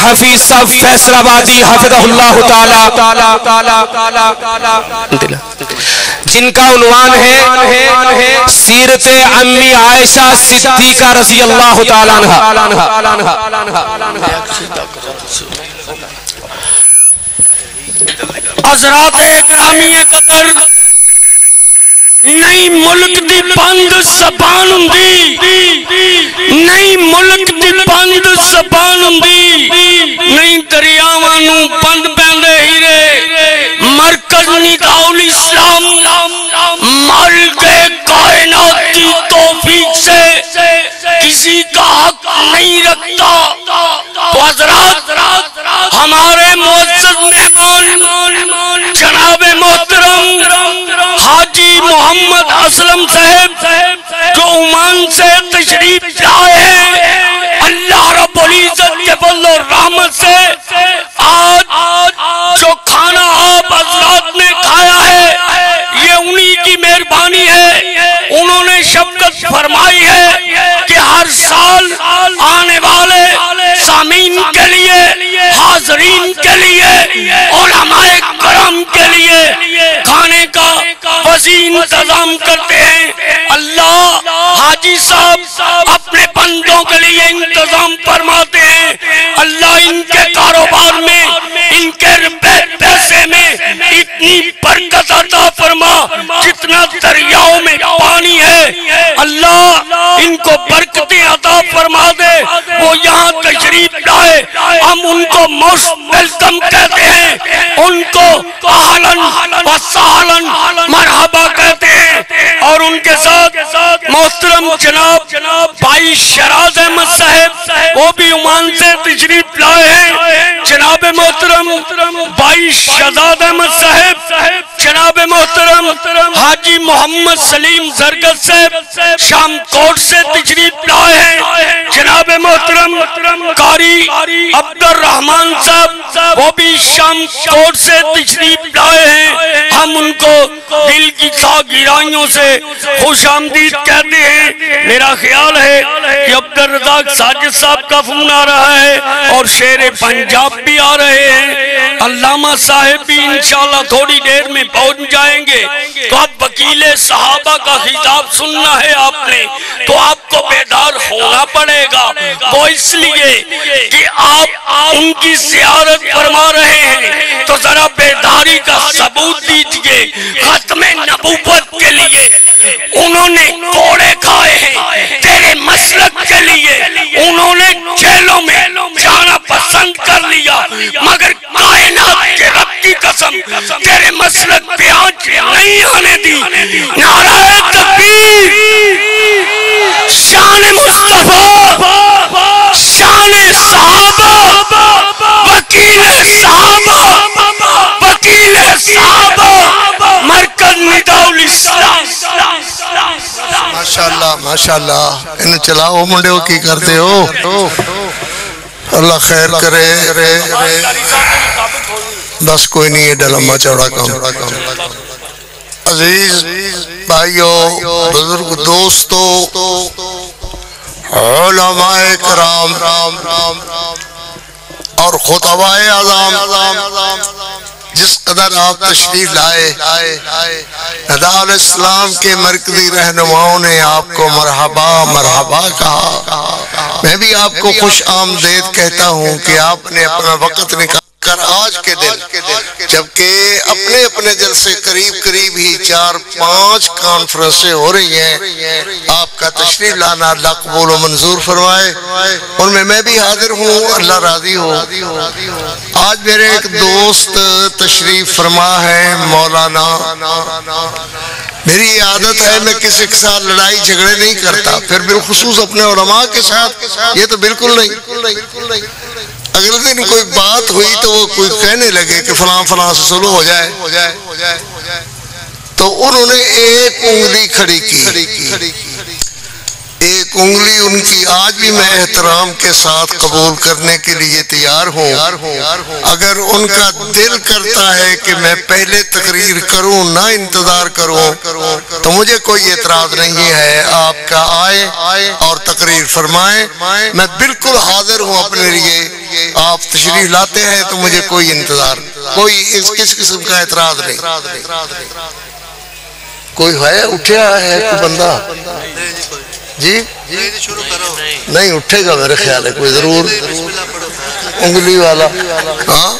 حفیظ صاحب فیصل آبادی حفظہ اللہ تعالی، جن کا عنوان ہے سیرت امی عائشہ صدیقہ رضی اللہ تعالی عنہا۔ حضرات گرامی قدر، نئی ملک دی بند زبان ہوندی، نئی ملک دی بند زبان ہوندی، نئی دریاواں نوں بند پیندے ہیرے، مرکز نداء الاسلام مالک کائنات کی توفیق سے کسی کا حق نہیں رکھتا۔ تو حضرات ہمارے معزز مہمان جناب محترم حاجی محمد اسلم صاحب جو عمان سے تشریف لائے ہیں، اللہ رب العزت کے فضل و رحمت سے آج جو کھانا آپ حضرات نے کھایا ہے یہ انہی کی مہربانی ہے۔ انہوں نے شفقت فرمائی ہے کہ ہر سال آنے والے سامعین کے لیے، حاضرین کے لیے، علماء کرام کے لیے کھانے کا وسیع انتظام کرتے ہیں۔ اللہ حاجی صاحب اپنے بندوں کے لیے انتظام فرماتے ہیں۔ اللہ ان کے کاروبار میں، ان کے روپے پیسے میں اتنی برکت عطا فرما جتنا دریاؤں میں پانی ہے، اللہ ان کو برکتیں عطا فرما دے۔ وہ یہاں تشریف لائے، ہم ان کو موسٹ ویلکم کہتے ہیں، ان کو اہلاً و سہلاً مرحبا کہتے ہیں۔ اور ان کے ساتھ محترم جناب بھائی شراز احمد صاحب، وہ بھی عمان سے تشریف لائے ہیں۔ جناب محترم بھائی شہزاد احمد صاحب، جناب محترم حاجی محمد سلیم زرگس صاحب شام کوٹ سے تشریف لائے ہیں۔ جناب محترم قاری عبد الرحمن صاحب، وہ بھی شام کوٹ سے تشریف لائے ہیں۔ ہم ان کو دل کی گہرائیوں سے خوش آمدید کہتے ہیں۔ میرا خیال ہے کہ عبد الرزاق ساجد صاحب کا فون آ رہا ہے اور شیر پنجاب بھی آ رہے ہیں۔ علامہ صاحب بھی انشاءاللہ تھوڑی دیر میں پہنچ جائیں گے۔ تو اب وکیل صحابہ کا خطاب سننا ہے آپ نے، تو آپ کو بیدار ہونا پڑے گا۔ وہ اس لیے کہ آپ ان کی زیارت فرما رہے ہیں، تو ذرا بیداری کا ثبوت دیجئے۔ ختم نبوت کے لیے انہوں نے کوڑے کھائے ہیں، تیرے مسلک کے لیے انہوں نے جیلوں میں جانا پسند کر لیا، مگر کائنات کے رب کی قسم تیرے مسلک پہ آنچ نہیں آنے دی۔ نعرہ تکبیر، شان مصطفیٰ، شان صحابہ، وکیل صحابہ، وکیل صحابہ، مرکز نداء الاسلام۔ ماشاءاللہ ماشاءاللہ، انہیں چلاؤ منڈے ہو کی کرتے ہو، اللہ خیر کرے۔ بس کوئی نہیں ہے ڈلما چوڑا کام۔ عزیز بھائیو، بزرگ دوستو، علماء کرام اور خطباء اعظام، جس قدر آپ تشریف لائے، نداء الاسلام کے مرکزی رہنماؤں نے آپ کو مرحبا مرحبا کہا۔ میں بھی آپ کو خوش آمدید کہتا ہوں کہ آپ نے اپنا وقت نکال کر آج کے دن، جبکہ اپنے اپنے جلسے قریب ہی 4-5 کانفرنسیں ہو رہی ہیں، آپ کا تشریف لانا اللہ قبول و منظور فرمائے۔ ان میں بھی حاضر ہوں، اللہ راضی ہو۔ آج میرے ایک دوست تشریف فرما ہے، مولانا۔ میری عادت ہے میں کسی کے ساتھ لڑائی جھگڑے نہیں کرتا، پھر بالخصوص اپنے علماء کے ساتھ یہ تو بالکل نہیں۔ اگلے دن کوئی بات ہوئی تو وہ کوئی کہنے لگے کہ فلاں فلاں سے سلو ہو جائے، تو انہوں نے ایک انگلی کھڑی کی، ایک انگلی ان کی آج بھی میں احترام کے ساتھ قبول کرنے کے لیے تیار ہوں۔ اگر ان کا دل کرتا ہے کہ میں پہلے تقریر کروں نہ انتظار کروں تو مجھے کوئی اعتراض نہیں ہے، آپ کا آئے اور تقریر فرمائیں، میں بالکل حاضر ہوں اپنے لیے۔ آپ تشریف لاتے ہیں تو مجھے کوئی انتظار، کوئی کس قسم کا اعتراض نہیں۔ کوئی ہے اٹھیا ہے کوئی بندہ؟ جی نہیں اٹھے گا میرے خیال ہے کوئی ضرور، انگلی والا۔ ہاں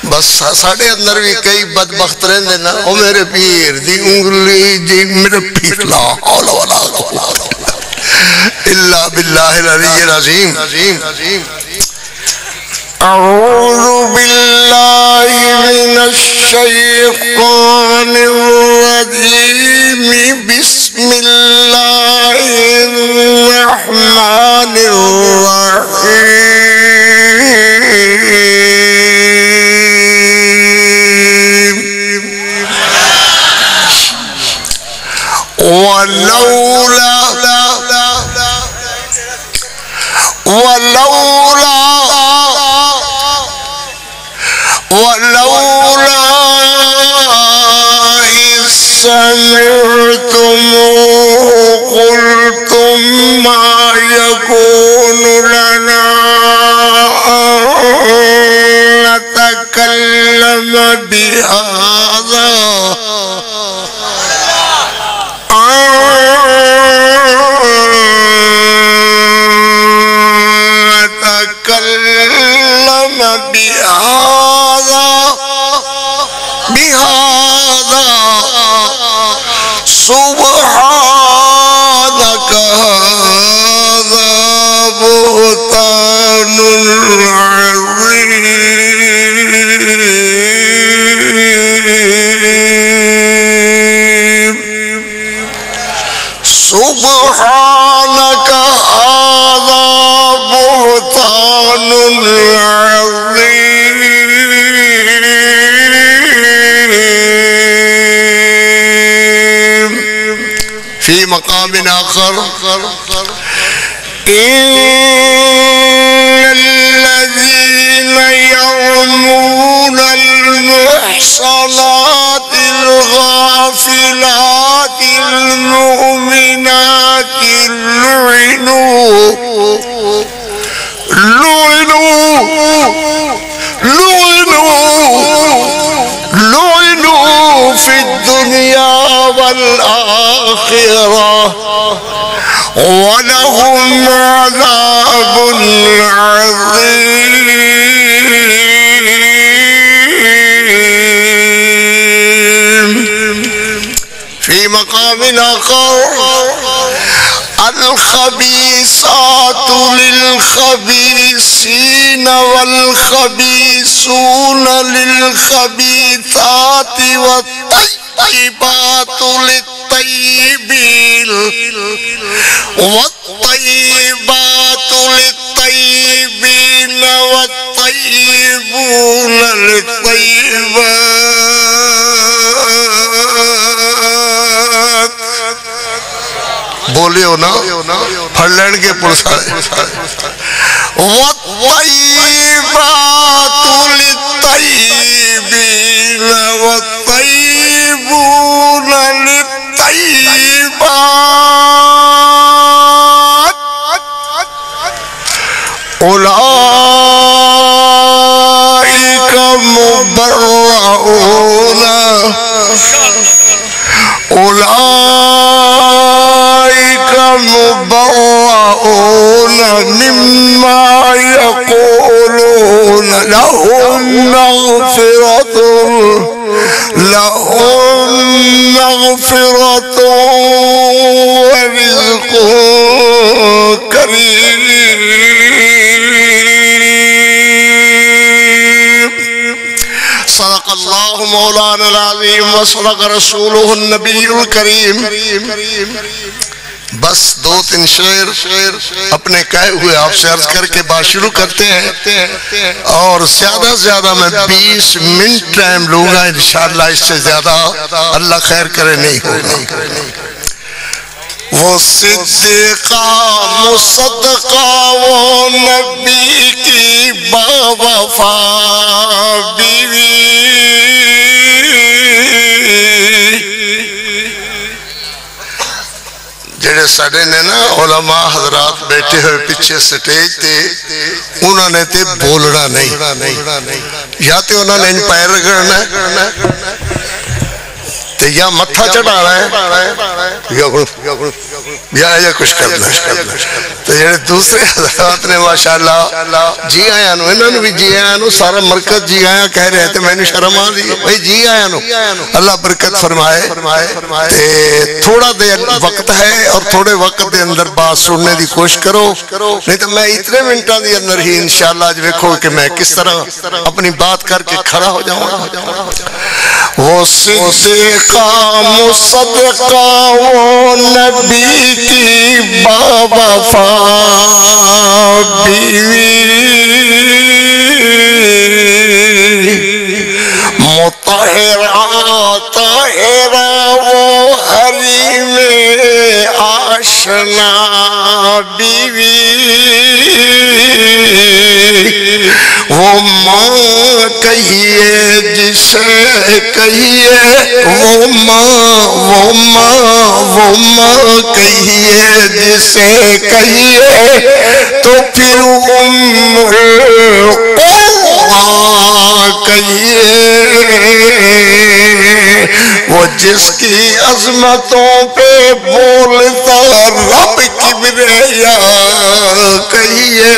بس ساڑھے اندر بھی کئی بدبخت رہندے نا، او میرے پیر دی انگلی جی میرے پیر، لا حول ولا قوت الا باللہ العلی العظیم۔ اعوذ باللہ من الشیطان الرجیم، بسم اللہ الرحمن الرحیم۔ ولولا إذ سمعتموه قلتم ما يكون لنا أن نتكلم بهذا سبحانك هذا بهتان عظيم، سبحانك هذا بهتان عظيم، في مقام آخر إن الذين يرمون المحصنات الغافلات المؤمنات لعنوا في الدنيا والآخرة ولهم عذاب عظيم، في مقام آخر الخبيثات للخبيثين والخبيثون للخبيثات والطيبات للطيبين والطيبات للطيبين والطيبون للطيبات۔ بولیو نا پڑھ لین کے پرسارے، والطیبات للطیبین والطیبون للطیبات، اولئک مبرؤون، أولئك مبرؤون مما يقولون، لهم مغفرة ورزق كريم۔ صدق اللہ مولانا العظیم وصدق رسولہ النبی الکریم۔ بس دو تین شعر اپنے کہے ہوئے آپ سے عرض کر کے بات شروع کرتے ہیں، اور زیادہ سے زیادہ میں 20 منٹ ٹائم لوں گا انشاءاللہ، اس سے زیادہ اللہ خیر کرے نہیں ہوگا۔ وہ صدیقہ مصدقہ وہ نبی کی باوفا بیوی، جڑے جڑے ساڑے نے نا علماء حضرات بیٹھے ہوئے پیچھے سٹیج تے انہوں نے تے بولنا نہیں یا تے انہوں نے ان پیر رگڑنا ہے تے یا متھا چڑھانا ہے یا کچھ کرنا ہے تو یہ دوسرے حضرات نے ماشاءاللہ جی آیا نو انہوں نے بھی جی آیا نو سارا مرکز جی آیا کہہ رہے تھے میں نے شرم آ دی بھئی جی آیا نو اللہ برکت فرمائے تے تھوڑا دے وقت ہے اور تھوڑے وقت دے اندر بات سننے دی کوشش کرو نہیں تو میں اتنے منٹاں دی اندر ہی انشاءاللہ آج دیکھو کہ میں کس طرح اپنی بات کر کے کھڑا ہو جاؤں وہ صدقہ مصدقہ وہ نبی کی باوفا بیوی مطہرہ طاہرہ وہ حریم آشنا بیوی وہ ماں کہیے جسے کہیے وہ ماں کہیے جسے کہیے تو پھر کہیے وہ جس کی عظمتوں پہ بولتا رب کبریا کہیے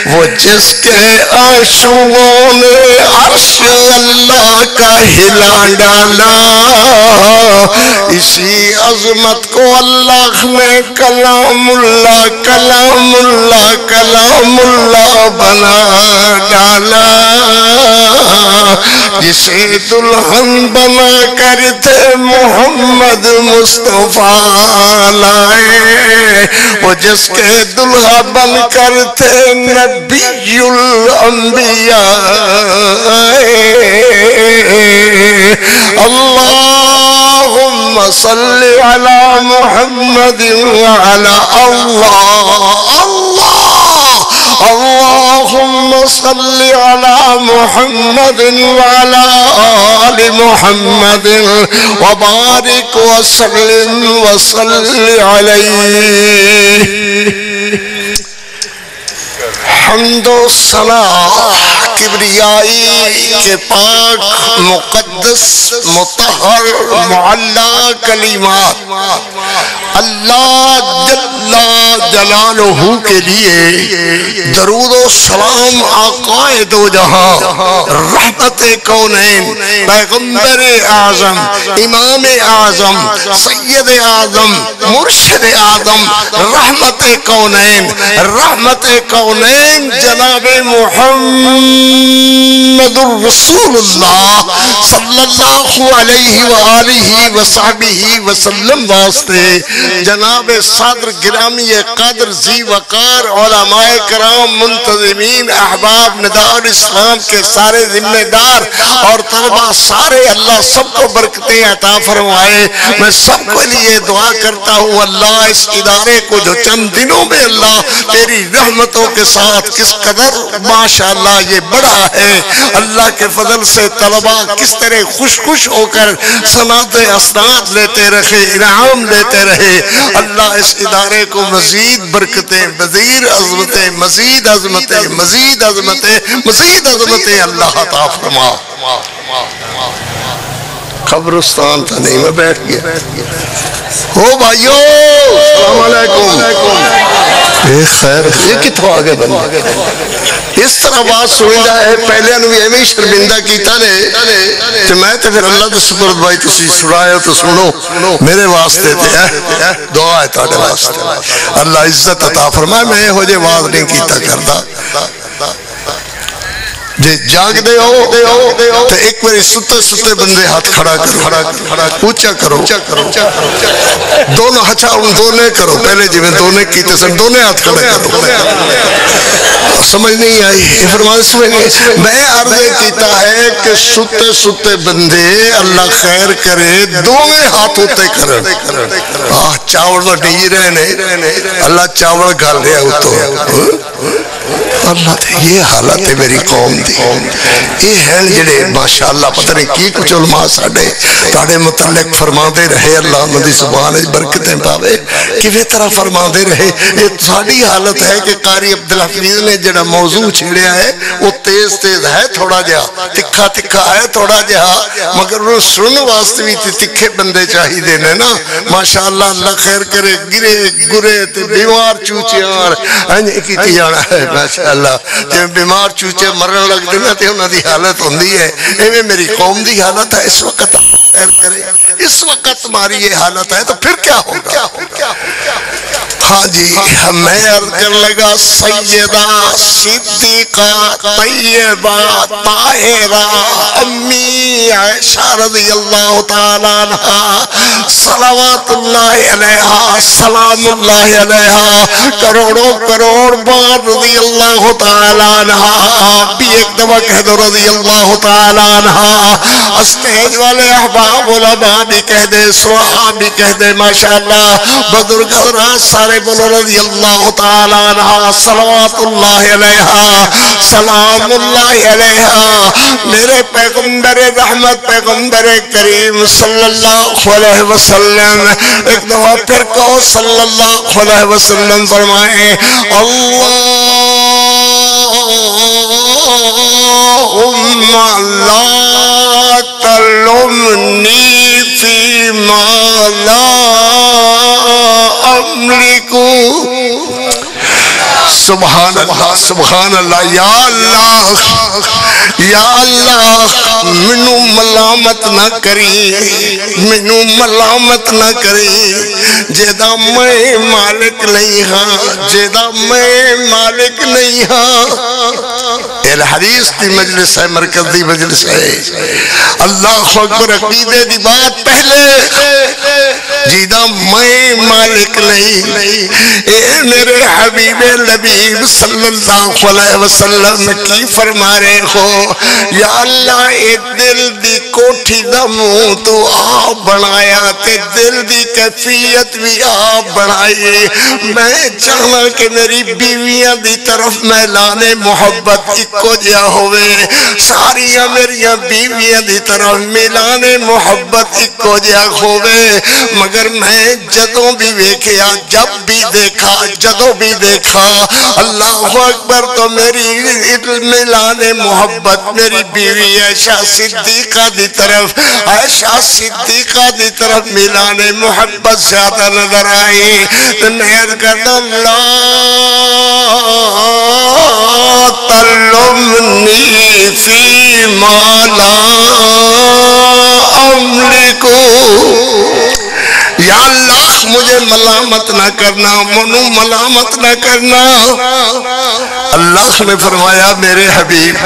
وہ جس کے عاشقوں نے عرش اللہ کا ہلا ڈالا اسی عظمت کو اللہ نے کلام اللہ بنا ڈالا جسے دلہن بنا کر تھے محمد مصطفیٰ لائے وہ جس کے دلہا بن کر تھے نبی الانبیاء اللہم صلی علی محمد وعلی اللہم صلی علی محمد وعلی آل محمد وبارک وسلم وصلی علیہ حمد و ثنا کبریائی کے پاک مقدس مطہر معلا کلمات اللہ جل جلالہ کے لیے درود و سلام آقائے دو جہاں رحمت کونین پیغمبر اعظم امام اعظم سید اعظم مرشد اعظم رحمت کونین جناب محمد الرسول اللہ صلی اللہ علیہ وآلہ وصحبہ وسلم واسطے جناب صدر گرامی قدر ذی وقار علماء کرام منتظمین احباب نداء اسلام کے سارے ذمہ دار اور طلبہ سارے اللہ سب کو برکتیں عطا فرمائے میں سب کے لیے دعا کرتا ہوں اللہ اس ادارے کو جو چند دنوں میں اللہ تیری رحمتوں کے ساتھ کس قدر ماشاءاللہ یہ بڑا ہے اللہ کے فضل سے طلبہ کس طرح خوش ہو کر سنات اسناد لیتے رہے انعام لیتے رہے اللہ اس ادارے کو مزید برکتیں مزید عظمتیں اللہ عطا فرما قبرستان تھا نہیں میں بیٹھ گیا ہو بھائیو السلام علیکم خیر یہ کتوں آگے بنا اس طرح بات سنیدہ ہے پہلے انہوں بھی ایمی شرمندہ کیتا نے تو میں تو پھر اللہ تو سپرد بھائی تسی سنائے تو سنو میرے واسطے تھے دعا ہے تاڑے واسطے اللہ عزت عطا فرمائے میں ہو جے واضح نہیں کیتا کرتا جے جاگ دے ہو تو ایک باری ستے بندے ہاتھ کھڑا کرو اونچا کرو دونوں ہچا ان دونے کرو پہلے جی میں دونے کیتے سن دونے ہاتھ کھڑے کرو سمجھ نہیں آئی فرمان سمجھ نہیں میں عرض کیتا ہے کہ ستے بندے اللہ خیر کرے دونے ہاتھ ہوتے کرن چاول تو ڈی رہے نے اللہ چاول گھال رہے ہو تو اللہ تے یہ حالت ہے میری قوم دی یہ ہیں جڑے ماشاءاللہ پتہ نہیں کی کچھ علماء ساڑے تاڑے متعلق فرما دے رہے اللہ مدی زبان برکتیں پاوے کیویں طرح فرما دے رہے یہ ساڑی حالت ہے کہ قاری عبدالحفیظ نے جڑا موضوع چھیڑیا ہے وہ تیز تیز ہے تھوڑا جہا تکھا تکھا ہے تھوڑا جہا مگر وہ سن واسطے بھی تکھے بندے چاہی دینے نا ماشاءاللہ اللہ خیر کرے گرے گرے تے بیمار چوچیاں انجھے کی جانا ہے ماشاءاللہ جب بیمار چوچے مرن لگ دینا تے انہاں دی حالت ہوندی ہے ایویں میری قوم دی حالت ہے اس وقت خیر کرے اس وقت ہماری یہ حالت ہے تو پھر کیا ہوگا ہاں جی میں عرض کر لگا سیدہ صدیقہ طیبہ طاہرہ امی عائشہ رضی اللہ تعالیٰ عنہ صلوات اللہ علیہا سلام اللہ علیہا کروڑوں کروڑ بار رضی اللہ تعالیٰ عنہ بھی ایک دفعہ کہہ دو رضی اللہ تعالیٰ عنہ اسٹیج والے احباب علماء بھی کہہ دے صحابہ بھی کہہ دے ماشاءاللہ بزرگ حضرات سارے بولو رضی اللہ تعالیٰ عنہ صلوات اللہ علیہا سلام اللہ علیہا میرے پیغمبر رحمت پیغمبر کریم صلی اللہ علیہ وسلم ایک دفعہ پھر کہو صلی اللہ علیہ وسلم فرمائیں اللہم لا تلمنی فیما لا املکو سبحان اللہ سبحان اللہ یا اللہ منو ملامت نہ کری منو ملامت نہ کری جیدہ میں مالک نہیں ہاں جیدہ میں مالک نہیں ہاں الحدیث دی مجلس ہے مرکز دی مجلس ہے اللہ اکبر عقیدے دی بات پہلے جیدہ میں مالک نہیں اے میرے حبیب لبیب صلی اللہ علیہ وسلم کی فرما رہے ہو یا اللہ ایک دل دی کوٹھی دا منہ تو آپ بنایا تے دل دی کیفیت بھی آپ بنائی میں چاہنا کہ میری بیویاں دی طرف میلان محبت اکو جا ہوئے ساریاں میریاں بیویاں دی طرف میلان محبت اکو جا ہوئے مگر میں جدوں بھی دیکھیا جب بھی دیکھا جدوں بھی دیکھا اللہ اکبر تو میری میلان محبت میری بیوی عائشہ صدیقہ دی طرف عائشہ صدیقہ دی طرف میلان محبت زیادہ نظر آئی تو میں کرتا لا تلمنی فیما لا املکو یا اللہ مجھے ملامت نہ کرنا منو ملامت نہ کرنا اللہ نے فرمایا میرے حبیب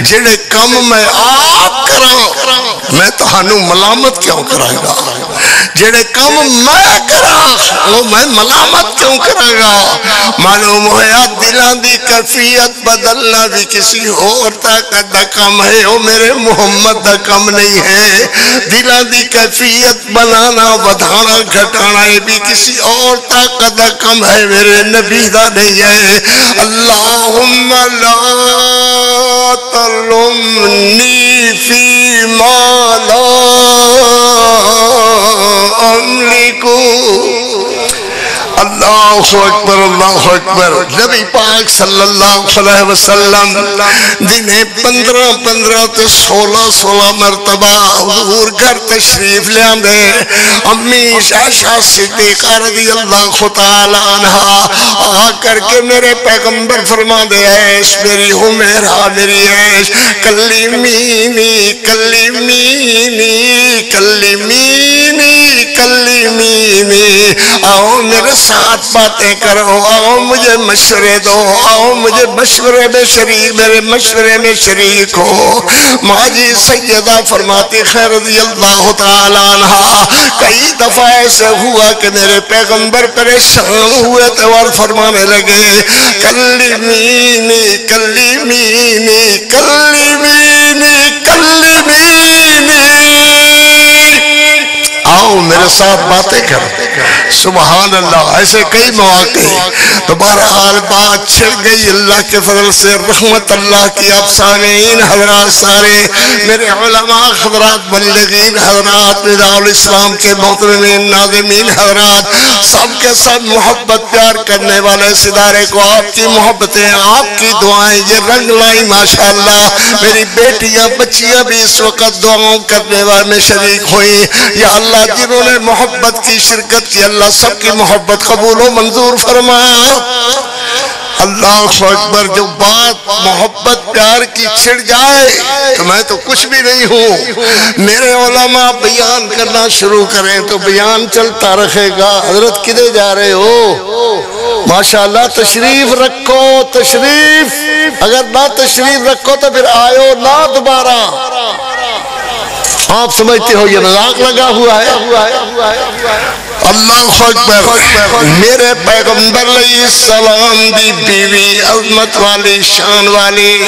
جڑے کم میں آپ کراں میں تہانوں ملامت کیوں کرائے گا جڑے کم میں کراں وہ میں ملامت کیوں کرائے گا معلوم ہویا دلان دی کیفیت بدلنا بھی کسی اور طاقت دا کم ہے وہ میرے محمد دا کم نہیں ہے دلان دی کیفیت بنانا بدھانا گھٹانا یہ بھی کسی اور طاقت دا کم ہے میرے نبی دا نہیں ہے اللہم لا تلمنی فیما لا املکو اللہ اکبر نبی پاک صلی اللہ علیہ وسلم دنیں 15 تے 16 مرتبہ حضور گھر تشریف لے آندے امی عائشہ صدیقہ رضی اللہ تعالیٰ عنہ آ کر کے میرے پیغمبر فرما دے عیش میری حمیرہ میری عیش کلیمینی کلیمینی کلیمینی کلیمینی آؤ میرے ساتھ باتیں کرو آؤ مجھے مشورے دو آؤ مجھے مشورے میں شریک میرے مشورے میں شریک ہو ماں جی سیدہ فرماتی خیر رضی اللہ تعالیٰ عنہ کئی دفعہ ایسے ہوا کہ میرے پیغمبر پریشان ہوئے تو اور فرمانے لگے کلیمینی کلیمینی کلیمینی کلیمینی آؤ میرے ساتھ باتیں کرو سبحان اللہ. ایسے کئی مواقع. تو بہرحال بات چھڑ گئی اللہ کے فضل سے. رحمت اللہ کی آپ سامعین حضرات سارے میرے علماء حضرات مبلغین حضرات نداء الاسلام کے محترمین ناظمین حضرات سب کے سب محبت پیار کرنے والے ستارے کو آپ کی محبتیں آپ کی دعائیں یہ رنگ لائی ماشاءاللہ. میری بیٹیاں بچیاں بھی اس وقت دعاؤں کرنے والے میں شریک ہوئی. یا اللہ جنہوں نے محبت کی شرکت کی اللہ سب کی محبت قبول و منظور فرما. اللہ اکبر. جو بات محبت پیار کی چھڑ جائے تو میں تو کچھ بھی نہیں ہوں. میرے علماء بیان کرنا شروع کریں تو بیان چلتا رہے گا. حضرت کدھر جا رہے ہو؟ ماشاءاللہ تشریف رکھو. تشریف اگر نہ تشریف رکھو تو پھر آئو نہ دوبارہ. آپ سمجھتے ہو یہ مذاق لگا ہوا ہے. اللہ اکبر. میرے پیغمبر علیہ السلام دی بیوی عظمت والی شان والی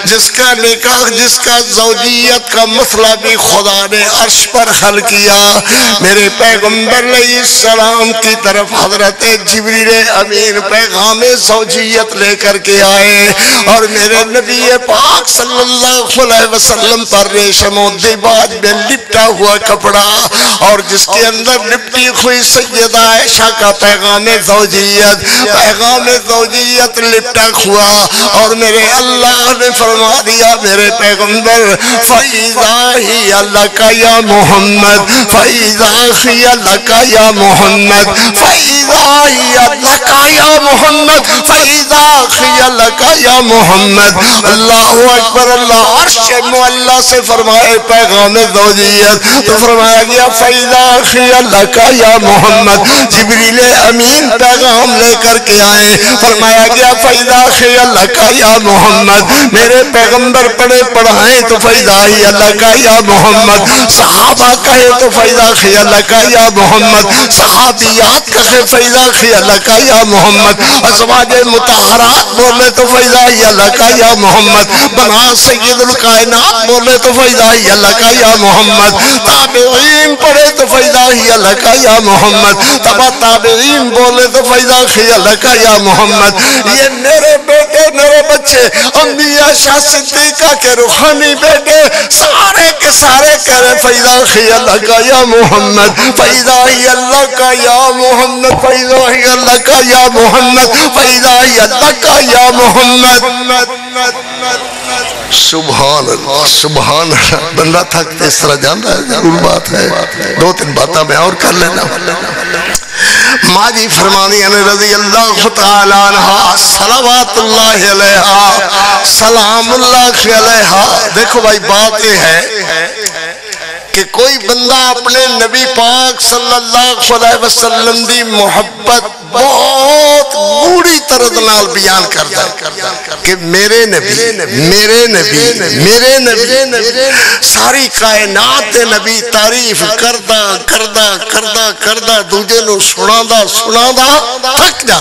جس کا نکاح جس کا زوجیت کا مسئلہ بھی خدا نے عرش پر حل کیا. میرے پیغمبر علیہ السلام کی طرف حضرت جبریل امین پیغام زوجیت لے کر کے آئے اور میرے نبی پاک صلی اللہ علیہ وسلم پر ریشم و دیباج میں لپٹا ہوا کپڑا اور جس کے اندر لپٹی ہوئی سیدہ عائشہ کا پیغام زوجیت لپٹا ہوا. اور میرے اللہ نے فرما دیا میرے پیغمبر فَإِذَا هِيَ لَكَ يَا مُحَمَّد فَإِذَا هِيَ لَكَ يَا مُحَمَّد فَإِذَا هِيَ لَكَ يَا مُحَمَّد فَإِذَا هِيَ لَكَ يَا مُحَمَّد. اللہ اکبر. اللہ عرش معلیٰ سے فرمائے پیغام زوجیت تو فرمایا گیا فَإِذَا هِيَ لَكَ يَا محمد. جبریل امین پیغام لے کر کے آئے فرمایا گیا فَإِذَا هِيَ لَكَ يَا محمد. میرے پیغمبر پڑھے پڑھائیں تو فَإِذَا هِيَ لَكَ يَا محمد. صحابہ کہے تو فَإِذَا هِيَ لَكَ يَا محمد. صحابیات کہے فَإِذَا هِيَ لَكَ يَا محمد. ازواج مطہرات بولے تو فَإِذَا هِيَ لَكَ يَا محمد. بنا سید الکائنات بولے تو فَإِذَا هِيَ لَكَ يَا محمد. تابعین پڑھے تو فَإِذَا هِيَ لَكَ يَا محمد. تبا تابعین بولے تو فَإِذَا هِيَ لَكَ يَا محمد. یہ میرے بیٹے میرے بچے انبیاء شاہ صدیقہ کے روحانی بیٹے سارے کے سارے کہہ رہے فَإِذَا هِيَ لَكَ يَا محمد فَإِذَا هِيَ لَكَ يَا محمد فَإِذَا هِيَ لَكَ يَا محمد فَإِذَا هِيَ لَكَ يَا محمد. سبحان اللہ سبحان اللہ. بندہ تھک اس طرح جانتا ہے ضرور بات ہے. دو تین باتیں میں اور کر لینا. ماجی فرمانی رضی اللہ تعالی عنہ صلوات اللہ علیہا سلام اللہ علیہا. دیکھو بھائی بات یہ ہے کہ کوئی بندہ اپنے نبی پاک صلی اللہ علیہ وسلم دی محبت بہت گوڑی طرز نال بیان کرتا ہے کہ میرے نبی ساری کائنات دے نبی تعریف کردہ دوجے نو سنا دا تھک جا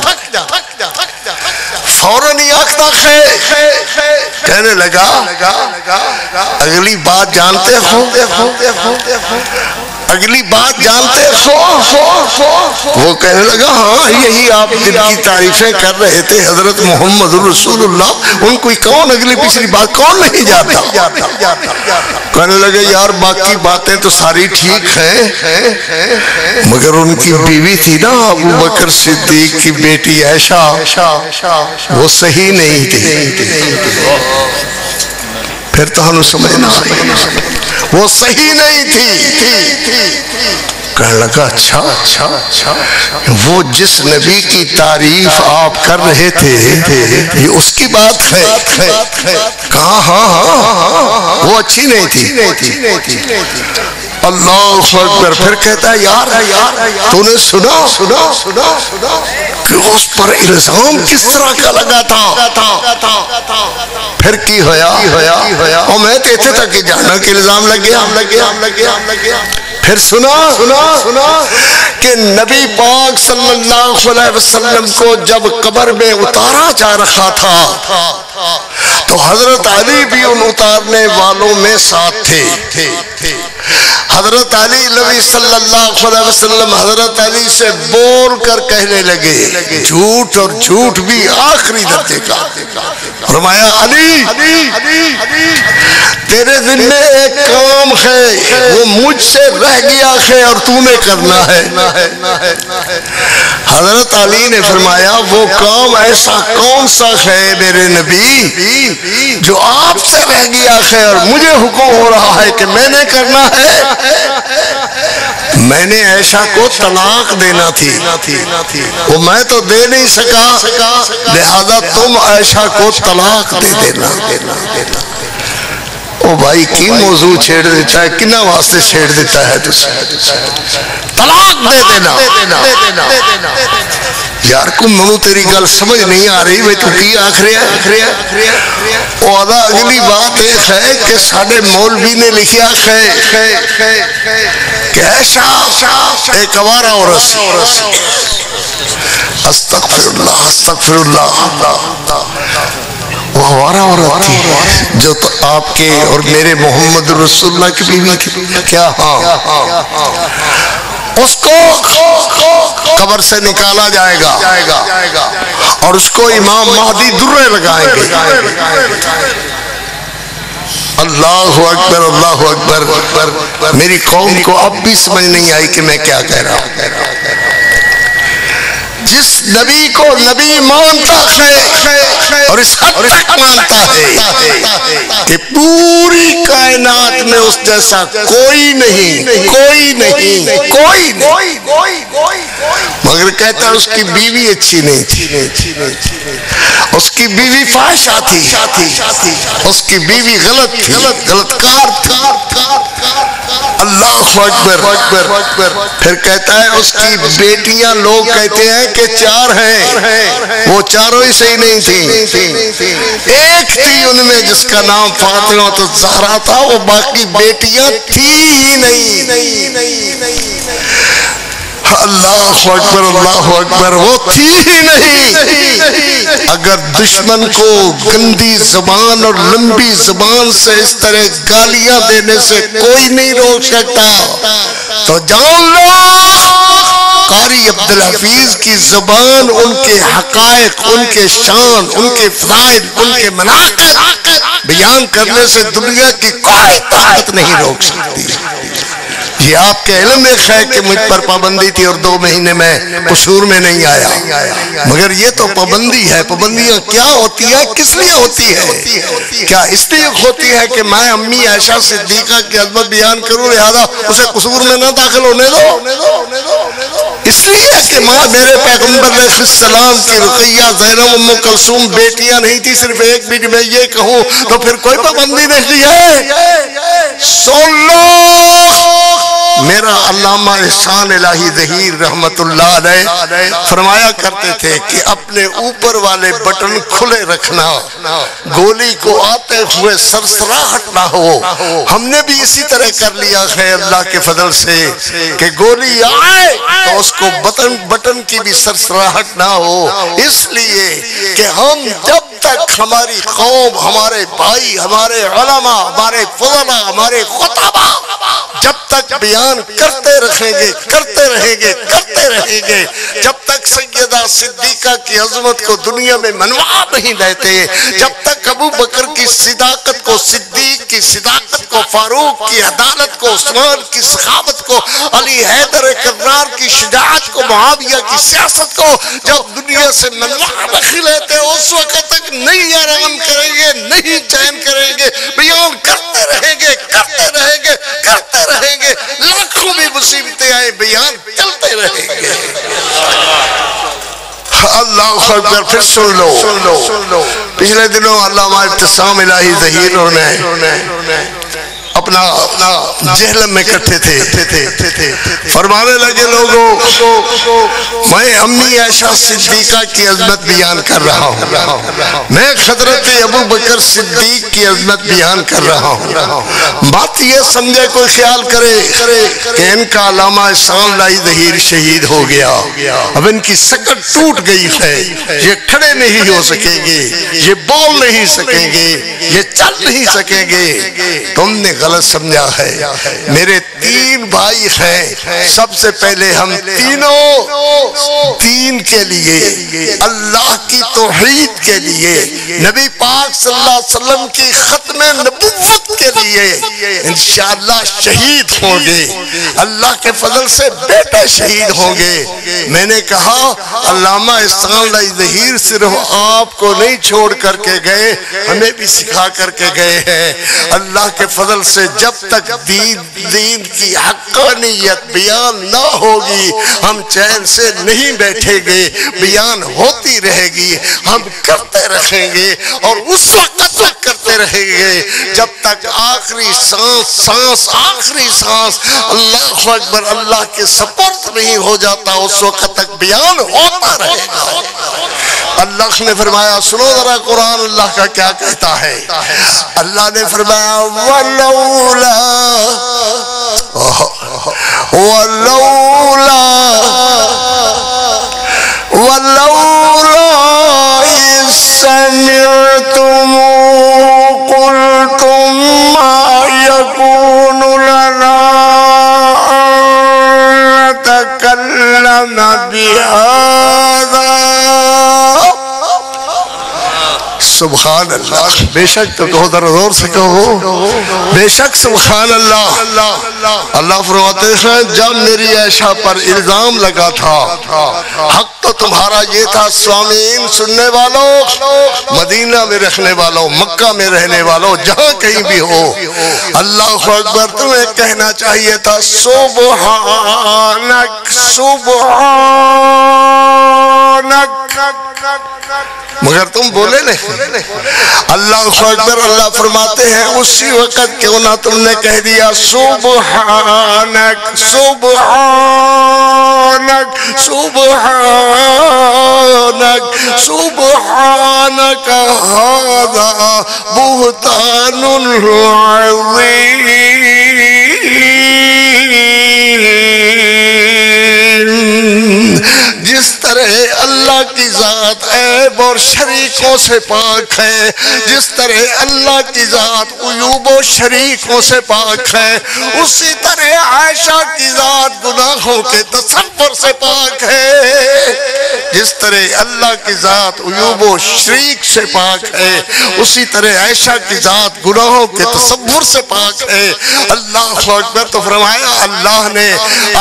فوراً ہی آختا کہنے لگا اگلی بات جانتے ہو اگلی بات جانتے وہ کہنے لگا ہاں یہی آپ جن کی تعریفیں کر رہے تھے حضرت محمد رسول اللہ ان کوئی کون اگلی پچھلی بات کون نہیں جاتا. کہنے لگے یار باقی باتیں تو ساری ٹھیک ہیں مگر ان کی بیوی تھی نا ابو بکر صدیق کی بیٹی عائشہ وہ صحیح نہیں تھی. پھر تو ہمیں سمجھنا وہ صحیح نہیں تھی. کہنے لگا اچھا وہ جس نبی کی تعریف آپ کر رہے تھے یہ اس کی بات ہے. کہا ہاں وہ اچھی نہیں تھی. اللہ اکبر. پھر کہتا ہے یار تو نے سنا کہ اس پر الزام کس طرح کا لگا تھا. پھر کی ہویا اور میں کہتے تھا کہ جانا کہ الزام لگ گیا. پھر سنا کہ نبی پاک صلی اللہ علیہ وسلم کو جب قبر میں اتارا جا رہا تھا تو حضرت علی بھی ان اتارنے والوں میں ساتھ تھے. حضرت علی نبی صلی اللہ علیہ وسلم حضرت علی سے بول کر کہنے لگے، جھوٹ اور جھوٹ بھی آخری درجے کا۔ فرمایا علی تیرے دل میں ایک کام ہے، وہ مجھ سے رہ گیا ہے اور تو نے کرنا ہے۔ حضرت علی نے فرمایا وہ کام ایسا کون سا ہے میرے نبی جو آپ سے رہ گیا ہے اور مجھے حکم ہو رہا ہے کہ میں نے کرنا ہے؟ میں نے عائشہ کو طلاق دینا تھی، وہ میں تو دے نہیں سکا، لہذا تم عائشہ کو طلاق دے دینا۔ او بھائی کی موضوع چھیڑ دیتا ہے، کنا واسطے چھیڑ دیتا ہے تجھے؟ طلاق دے دینا۔ یار کو منو تیری گل سمجھ نہیں آ رہی، میں تو کی آخ رہا ہے؟ اور اگلی بات ایک ہے کہ ساڑھے مولوی نے لکھیا ہے کہ عائشہ ایک آوارہ عورت سی۔ استغفر اللہ استغفر اللہ۔ وہ آوارہ عورت تھی جو تو آپ کے اور میرے محمد رسول اللہ کی بیوی تھی کیا؟ ہاں، اس کو قبر سے نکالا جائے گا اور اس کو امام مہدی درے لگائیں گے۔ اللہ اکبر اللہ اکبر۔ میری قوم کو اب بھی سمجھ نہیں آئی کہ میں کیا کہہ رہا ہوں۔ جس نبی کو نبی مانتا ہے اور اس حد تک مانتا ہے کہ پوری کائنات میں اس جیسا کوئی نہیں، مگر کہتا ہے اس کی بیوی اچھی نہیں تھی، اس کی بیوی فاحشہ تھی، اس کی بیوی غلط کار تھی۔ اللہ اکبر۔ پھر کہتا ہے اس کی بیٹیاں لوگ کہتے ہیں کہ 4 ہیں، وہ چاروں ہی صحیح نہیں تھی، ایک تھی ان میں جس کا نام فاطمہ تو زہرا تھا، وہ باقی بیٹیاں تھی ہی نہیں۔ اللہ اکبر، وہ تھی ہی نہیں۔ اگر دشمن کو گندی زبان اور لمبی زبان سے اس طرح گالیاں دینے سے کوئی نہیں روک سکتا تو جان لو قاری عبدالحفیظ کی زبان ان کے حقائق، ان کے شان، ان کے فضائل، ان کے مناقب بیان کرنے سے دنیا کی کوئی طاقت نہیں روک سکتی۔ یہ آپ کے علم میں ہے کہ مجھ پر پابندی تھی اور 2 مہینے میں قصور میں نہیں آیا، مگر یہ تو پابندی ہے۔ پابندیاں کیا ہوتی ہے، کس لیے ہوتی ہے؟ کیا اس لیے ہوتی ہے کہ میں امی عائشہ صدیقہ کی عظمت بیان کروں لہذا اسے قصور میں نہ داخل ہونے دو؟ اس لیے کہ ماں میرے پیغمبر علیہ السلام کی رقیہ، زینب، ام کلثوم بیٹیاں نہیں تھی، صرف ایک بیٹی، میں یہ کہوں تو پھر کوئی پابندی نہیں ہے۔ سن لو میرا علامہ احسان الہی ظہیر رحمت اللہ علیہ فرمایا کرتے تھے کہ اپنے اوپر والے بٹن کھلے رکھنا، گولی کو آتے ہوئے سرسراہٹ نہ ہو۔ ہم نے بھی اسی طرح کر لیا ہے اللہ کے فضل سے کہ گولی آئے تو اس کو بٹن کی بھی سرسراہٹ نہ ہو، اس لیے کہ ہم جب تک ہماری قوم، ہمارے بھائی، ہمارے علماء، ہمارے فضلاء، ہمارے خطبہ جب تک بیان کرتے رہیں گے، جب تک سیدہ صدیقہ کی عظمت کو دنیا میں منوا نہیں دیتے، جب تک ابو بکر کی صداقت کو، صدیق کی صداقت کو، فاروق کی عدالت کو، عثمان کی سخاوت کو، علی حیدر کرار کی شجاعت کو، معاویہ کی سیاست کو جب دنیا سے منوا نہیں لیتے، اس وقت تک نہیں آرام کریں گے، نہیں چین کریں گے، بیان کرتے رہیں گے، لاکھوں بھی مصیبتیں آئیں، بیان چلتے رہیں گے۔ اللہ اکبر۔ پھر سن لو پچھلے دنوں علامہ ابتسام الہی ظہیر نے اپنا جہلم میں کٹھے تھے، فرمانے لگے لوگوں میں امی عائشہ صدیقہ کی عظمت بیان کر رہا ہوں، میں حضرت ابو بکر صدیق کی عظمت بیان کر رہا ہوں۔ بات یہ سمجھے کوئی خیال کرے کہ ان کا علامہ احسان الہی ظہیر شہید ہو گیا، اب ان کی سکڑ ٹوٹ گئی ہے، یہ کھڑے نہیں ہو سکیں گے، یہ بول نہیں سکیں گے، یہ چل نہیں سکیں گے۔ تم نے غلط سمجھا ہے. میرے 3 بھائی ہیں. سب سے پہلے ہم تینوں دین کے لیے، اللہ کی توحید کے لیے، نبی پاک صلی اللہ علیہ وسلم کی ختم نبوت کے لیے انشاءاللہ شہید ہوں گے. اللہ کے فضل سے بیٹے شہید ہوں گے. میں نے کہا علامہ احسان اللہ ظہیر صرف آپ کو نہیں چھوڑ کر کے گئے، ہمیں بھی سکھا کر کے گئے ہیں. اللہ کے فضل سے جب تک دین کی حقانیت بیان نہ ہوگی ہم چین سے نہیں بیٹھیں گے. بیان ہوتی رہے گی، ہم کرتے رہیں گے اور اس وقت تک کرتے رہیں گے جب تک آخری سانس آخری سانس اللہ اکبر اللہ کے سپرد نہیں ہو جاتا، اس وقت تک بیان ہوتا رہے گا. اللہ نے فرمایا، سنو ذرا قرآن اللہ کا کیا کہتا ہے. اللہ نے فرمایا وَلَوْلَا إِذْ سَمِعْتُمُوهُ قُلْتُمْ مَا يَكُونُ لَنَا أَن نَّتَكَلَّمَ بِهَذَا. سبحان اللہ. بے شک تو کہو ذرا زور سے کہو بے شک سبحان اللہ. اللہ فرماتے ہیں جب میری عائشہ پر الزام لگا تھا، حق تو تمہارا یہ تھا سامعین سننے والوں، مدینہ میں رہنے والوں، مکہ میں رہنے والوں، جہاں کہیں بھی ہو، اللہ اکبر تمہیں کہنا چاہیے تھا سبحانک سبحانک، مگر تم بولے نہیں. اللہ اکبر. اللہ فرماتے ہیں اسی وقت کیوں نہ تم نے کہہ دیا سبحانک سبحانک سبحانک سبحانک ھذا بہتان عظیم. جس طرح اللہ کی ذات عیب اور شریکوں سے پاک ہے، جس طرح اللہ کی ذات عیوب و شریکوں سے پاک ہے، اسی طرح عائشہ کی ذات گناہوں کے تصور سے پاک ہے. جس طرح اللہ کی ذات عیوب و شریک سے پاک ہے، اسی طرح عائشہ کی ذات گناہوں کے تصور سے پاک ہے. اللہ اکبر. تو فرمایا اللہ نے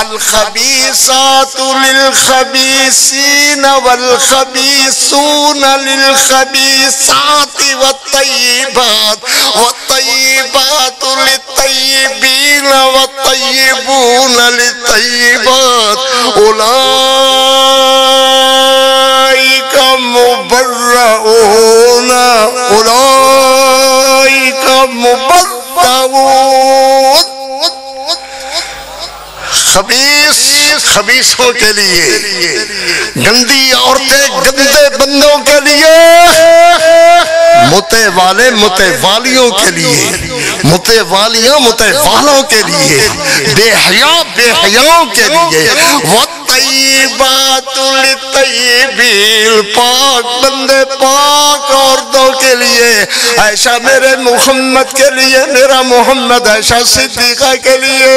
الخبیثات للخبیثین والخبیثون للخبیثات والطیبات والطیبات للطیبین والطیبون للطیبات اولئک مبرؤون اولئک مبرؤون. خبیثوں کے لیے، گندی عورتیں گندے بندوں کے لیے، متے والے متے والیوں کے لیے، متے والیاں متے والوں کے لیے، بے حیا بے حیاؤں کے لیے، والطیبات للطیبین، پاک بندے پاک عورتوں کے لیے، عائشہ میرے محمد کے لیے، میرا محمد عائشہ صدیقہ کے لیے.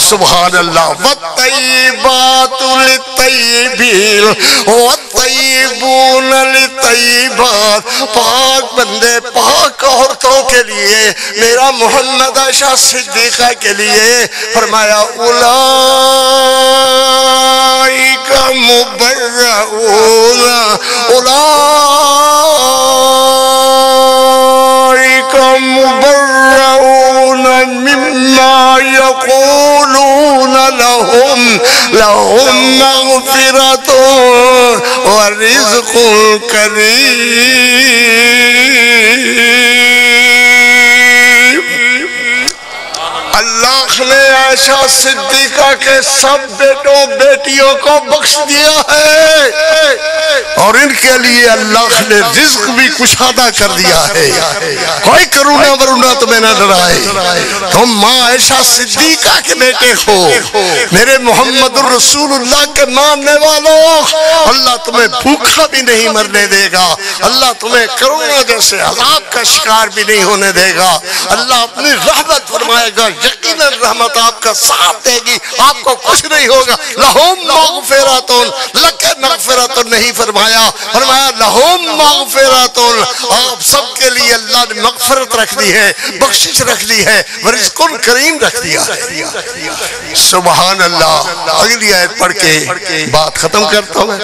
سبحان اللہ. والطیبات للطیبین والطیبون للطیبات، پاک بندے پاک عورتوں کے لیے، میرا محمد عائشہ صدیقہ کے لیے. فرمایا اولئک مبرؤون اولئک مبرؤون مما یقولون لهم مغفرۃ ورزق کریم. اللہ نے عائشہ صدیقہ کے سب بیٹوں بیٹیوں کو بخش دیا ہے اور ان کے لیے اللہ نے رزق بھی کشادہ کر دیا ہے. کوئی کرونا ورونا تمہیں نہ ڈرائے. تم ماں عائشہ صدیقہ کے بیٹے ہو، میرے محمد الرسول اللہ کے ماننے والوں. اللہ تمہیں بھوکا بھی نہیں مرنے دے گا، اللہ تمہیں کرونا جیسے عذاب کا شکار بھی نہیں ہونے دے گا، اللہ اپنی رحمت فرمائے گا، یقیناً رحمت آپ کا ساتھ دے گی، آپ کو کچھ نہیں ہوگا۔ لہم مغفراتن، لک مغفراتن نہیں فرمایا، فرمایا لہم مغفراتن، آپ سب کے لیے اللہ نے مغفرت رکھ دی ہے، بخشش رکھ دی ہے، ورزق کریم رکھ دیا ہے۔ سبحان اللہ۔ اگلی آیت پڑھ کے بات ختم کرتا ہوں۔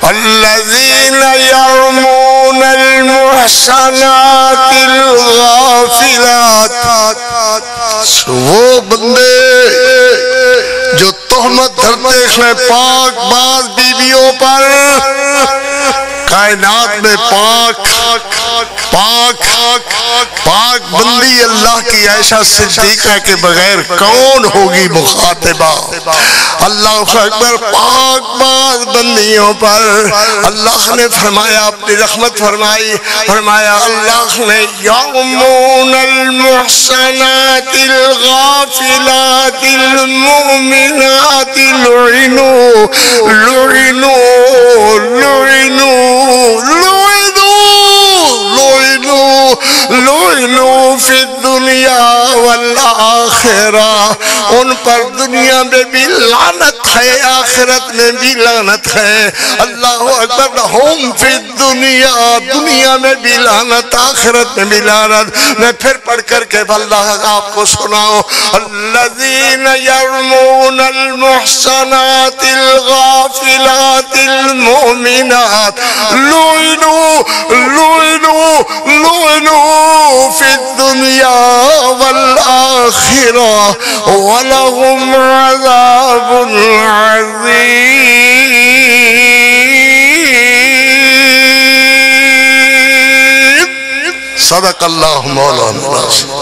الذین یرمون المحصنات الغافلات، وہ بندے جو تہمت دھرتے ہیں پاک باز بیویوں پر، کائنات میں پاک بندی اللہ کی عائشہ صدیقہ کے بغیر کون ہوگی مخاطبہ؟ اللہ اکبر۔ پاک باز بندیوں پر اللہ نے فرمایا، اپنی رحمت فرمائی، فرمایا اللہ نے یرمون المحصنات الغافلات المؤمنات لعنوا لعنوا لعنوا لعنوا لعنوا فی الدنیا والآخرہ، ان پر دنیا میں بھی لعنت ہے، آخرت میں بھی لعنت ہے۔ اللہ اکبر۔ لہم فی الدنیا، دنیا میں بھی لعنت، آخرت میں بھی لعنت۔ میں پھر پڑھ کر کے اللہ آپ کو سناؤں۔ الذین یرمون المحصنات الغافلات المؤمنات لعنوا لعنوا لعنوا فی الدنیا والآخرہ ولہم عذاب عظیم۔ صدق اللہ مولانا۔